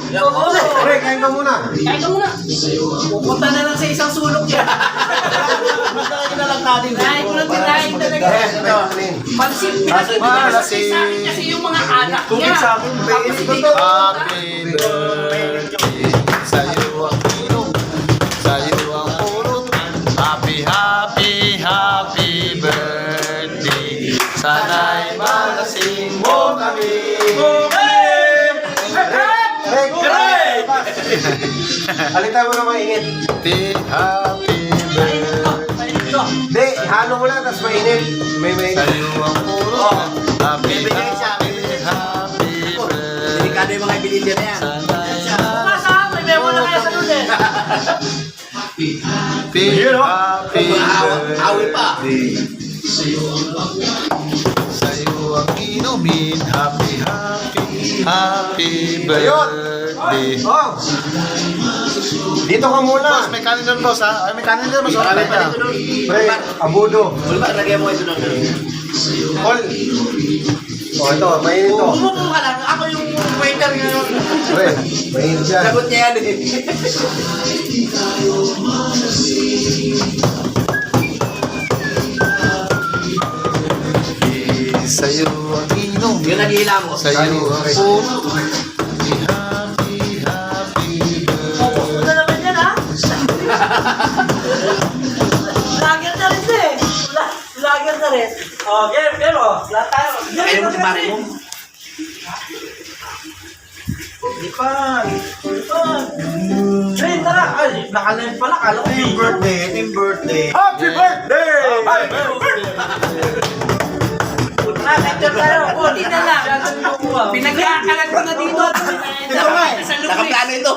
Pre, kain ka muna. Kain ka muna. Pupunta na lang sa isang sulok yan. Magkakain na lang natin. Kain ko lang tinahin talaga. Pansin, Malasin. sa akin kasi yung mga anak niya. Tungkol sa akin, Tapos hindi ko Happy birthday sa'yo ang inom, sa'yo ang pulot. Happy, happy, happy birthday. Sana'y malasing mo kami. Alitan mo na mainit. Happy birthday. Hindi, halo mo lang, tapos mainit. May mainit. Sa'yo ang pulot. Happy, happy, happy birthday. Delikado yung mga ibilin dyan na yan. Pasa, may memo na kaya sa lunes. Happy, happy Awi pa. birthday. Sa'yo ang inumin. Happy, happy, happy birthday. Oh! Dito ka muna. Boss, may kanin doon, boss, ha? Ay, may kanin doon, boss. Marami pa dito doon. Pre, abudo. Ulma, lagyan mo ito doon. Call. Oh, ito, mainit to. Umupo ka lang. Ako yung waiter ngayon. Pre, mainit yan. Sagot niya yan eh. Sa'yo ang inumin. Yung nag-iila mo. Sa'yo ang puno. Happy, happy birthday. Ano naman yan, ha? Lager na rin siya eh. Lager na rin. Oh, game, oh. Lahat tayo. Ayaw mo si Mari mo. Lipan. Hey, tara. Ay, nakalive pala. Kala ko yung birthday. Happy birthday. Happy birthday! Picture tayo. Buti na lang. Pinagkakalat ko na dito. Ito nga eh. Nakaplano ito.